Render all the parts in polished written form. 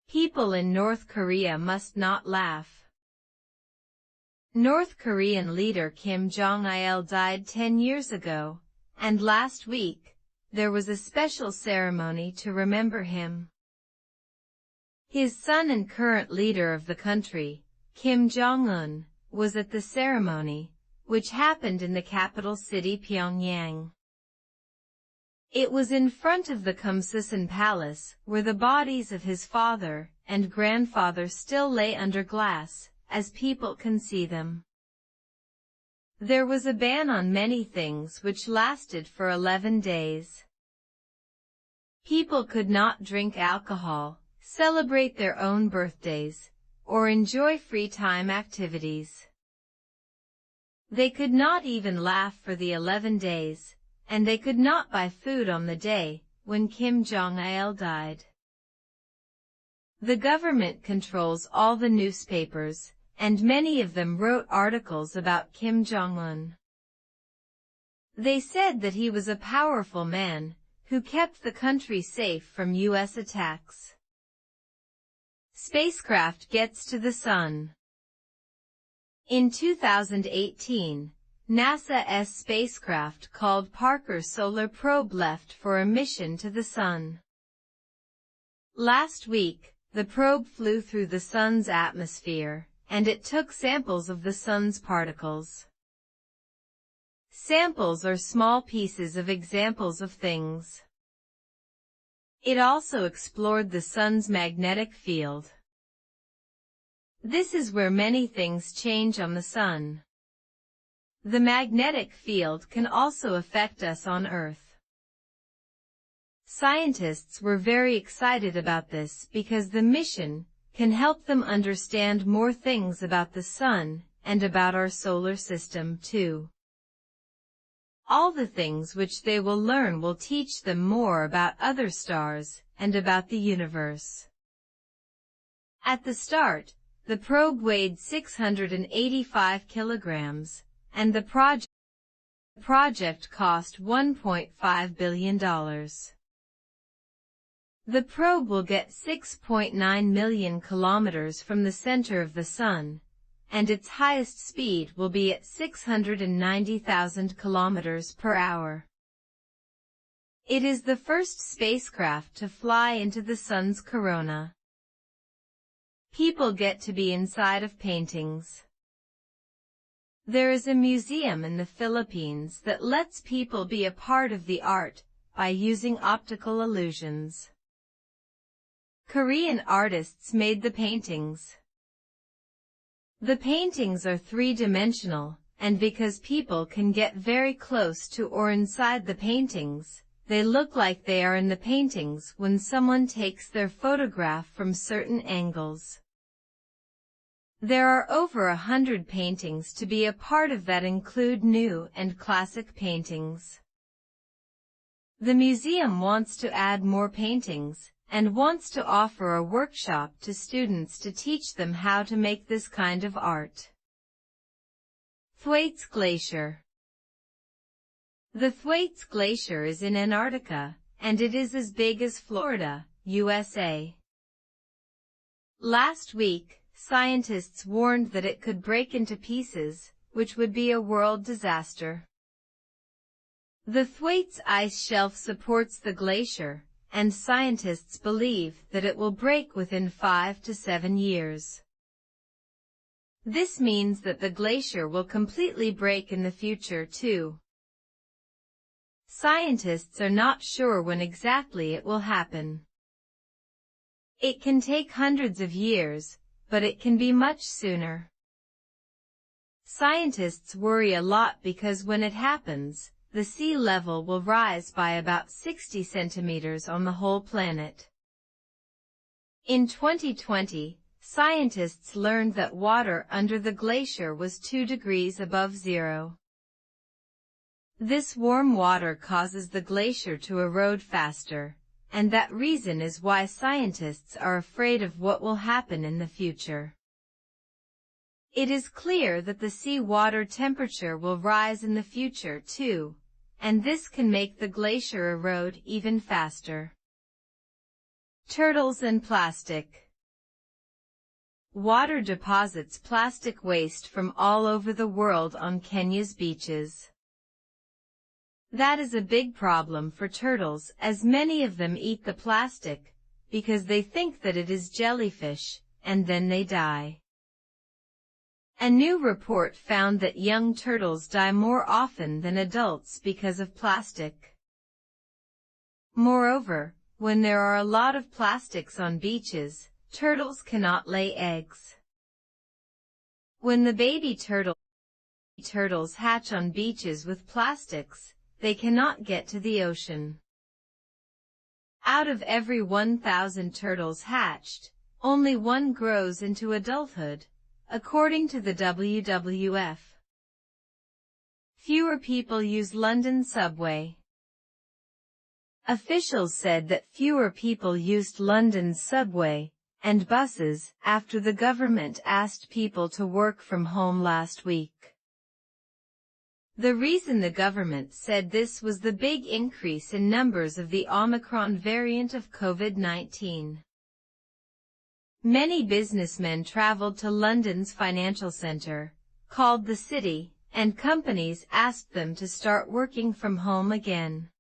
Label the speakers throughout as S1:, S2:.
S1: People in North Korea must not laugh. North Korean leader Kim Jong-il died 10 years ago, and last week, there was a special ceremony to remember him. His son and current leader of the country, Kim Jong-un, was at the ceremony, which happened in the capital city Pyongyang. It was in front of the Kumsusan Palace, where the bodies of his father and grandfather still lay under glass, as people can see them. There was a ban on many things which lasted for 11 days. People could not drink alcohol, celebrate their own birthdays, or enjoy free time activities. They could not even laugh for the 11 days, and they could not buy food on the day when Kim Jong-il died. The government controls all the newspapers, and many of them wrote articles about Kim Jong-un. They said that he was a powerful man who kept the country safe from U.S. attacks. Spacecraft gets to the Sun. In 2018, NASA's spacecraft called Parker Solar Probe left for a mission to the Sun. Last week, the probe flew through the Sun's atmosphere, and it took samples of the Sun's particles. Samples are small pieces of examples of things. It also explored the Sun's magnetic field. This is where many things change on the Sun. The magnetic field can also affect us on Earth. Scientists were very excited about this because the mission can help them understand more things about the Sun and about our solar system too. All the things which they will learn will teach them more about other stars and about the universe. At the start, the probe weighed 685 kilograms, and the project cost $1.5 billion. The probe will get 6.9 million kilometers from the center of the Sun, and its highest speed will be at 690,000 kilometers per hour. It is the first spacecraft to fly into the Sun's corona. People get to be inside of paintings. There is a museum in the Philippines that lets people be a part of the art by using optical illusions. Korean artists made the paintings. The paintings are three-dimensional, and because people can get very close to or inside the paintings, they look like they are in the paintings when someone takes their photograph from certain angles. There are over 100 paintings to be a part of that include new and classic paintings. The museum wants to add more paintings, and wants to offer a workshop to students to teach them how to make this kind of art. Thwaites Glacier. The Thwaites Glacier is in Antarctica, and it is as big as Florida, USA. Last week, scientists warned that it could break into pieces, which would be a world disaster. The Thwaites ice shelf supports the glacier, and scientists believe that it will break within 5 to 7 years. This means that the glacier will completely break in the future too. Scientists are not sure when exactly it will happen. It can take hundreds of years, but it can be much sooner. Scientists worry a lot because when it happens, the sea level will rise by about 60 centimeters on the whole planet. In 2020, scientists learned that water under the glacier was 2 degrees above zero. This warm water causes the glacier to erode faster, and that reason is why scientists are afraid of what will happen in the future. It is clear that the sea water temperature will rise in the future too, and this can make the glacier erode even faster. Turtles and plastic. water deposits plastic waste from all over the world on Kenya's beaches. That is a big problem for turtles, as many of them eat the plastic because they think that it is jellyfish, and then they die. A new report found that young turtles die more often than adults because of plastic. Moreover, when there are a lot of plastics on beaches, turtles cannot lay eggs. When the baby turtles hatch on beaches with plastics, they cannot get to the ocean. Out of every 1,000 turtles hatched, only one grows into adulthood, according to the WWF. Fewer people use London subway. Officials said that fewer people used London's subway and buses after the government asked people to work from home last week. The reason the government said this was the big increase in numbers of the Omicron variant of COVID-19. Many businessmen traveled to London's financial centre, called the City, and companies asked them to start working from home again.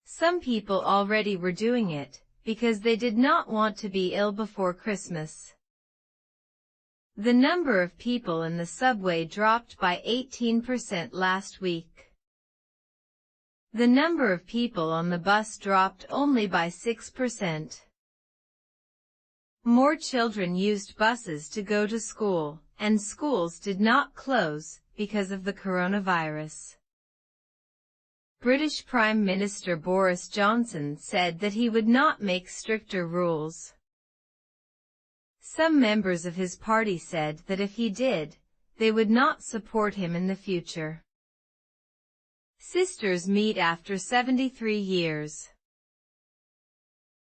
S1: Some people already were doing it, because they did not want to be ill before Christmas. The number of people in the subway dropped by 18% last week. The number of people on the bus dropped only by 6%. More children used buses to go to school, and schools did not close because of the coronavirus. British Prime Minister Boris Johnson said that he would not make stricter rules. Some members of his party said that if he did, they would not support him in the future. Sisters meet after 73 years.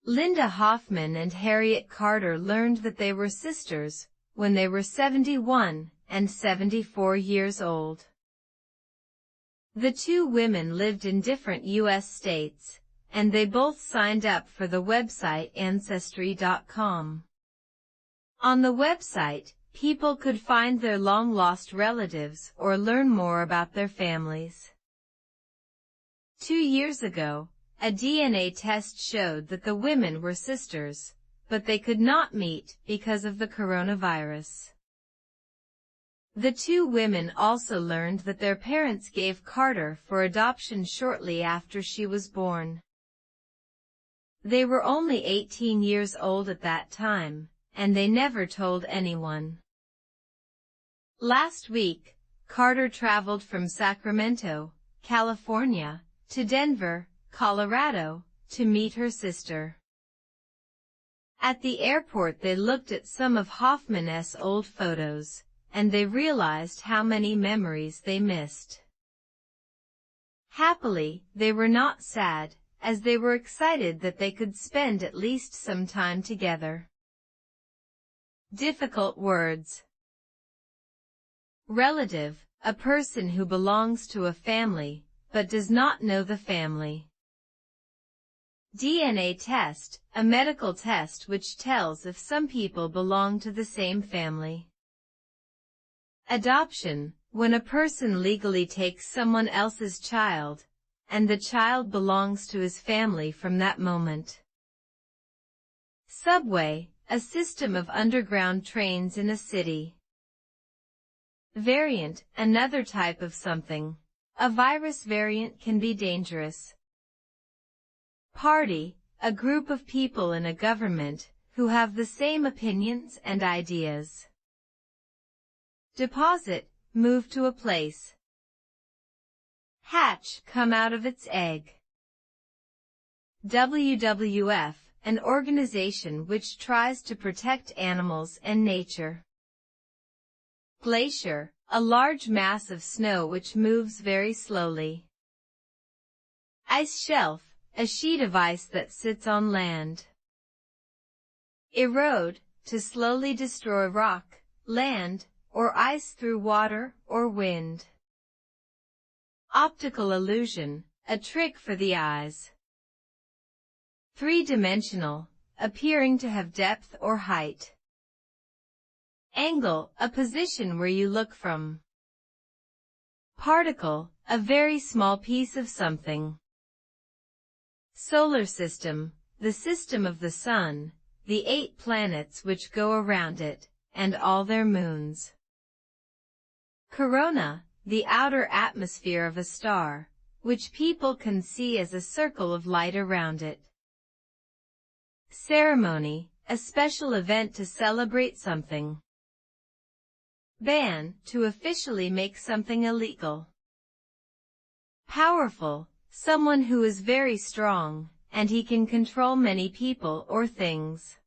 S1: Linda Hoffman and Harriet Carter learned that they were sisters when they were 71 and 74 years old. The two women lived in different U.S. states, and they both signed up for the website Ancestry.com. On the website, people could find their long-lost relatives or learn more about their families. 2 years ago, a DNA test showed that the women were sisters, but they could not meet because of the coronavirus. The two women also learned that their parents gave Carter for adoption shortly after she was born. They were only 18 years old at that time, and they never told anyone. Last week, Carter traveled from Sacramento, California, to Denver, Colorado, to meet her sister. At the airport they looked at some of Hoffman's old photos, and they realized how many memories they missed. Happily, they were not sad, as they were excited that they could spend at least some time together. Difficult words. Relative, a person who belongs to a family, but does not know the family. DNA test, a medical test which tells if some people belong to the same family. Adoption, when a person legally takes someone else's child, and the child belongs to his family from that moment. Subway, a system of underground trains in a city. Variant, another type of something. A virus variant can be dangerous. Party, a group of people in a government who have the same opinions and ideas. Deposit, move to a place. Hatch, come out of its egg. WWF, an organization which tries to protect animals and nature. Glacier, a large mass of snow which moves very slowly. Ice shelf, a sheet of ice that sits on land. Erode, to slowly destroy rock, land, or ice through water or wind. Optical illusion, a trick for the eyes. Three-dimensional, appearing to have depth or height. Angle, a position where you look from. Particle, a very small piece of something. Solar system, the system of the Sun, the 8 planets which go around it, and all their moons. Corona, the outer atmosphere of a star, which people can see as a circle of light around it. Ceremony, a special event to celebrate something. Ban, to officially make something illegal. Powerful, someone who is very strong, and he can control many people or things.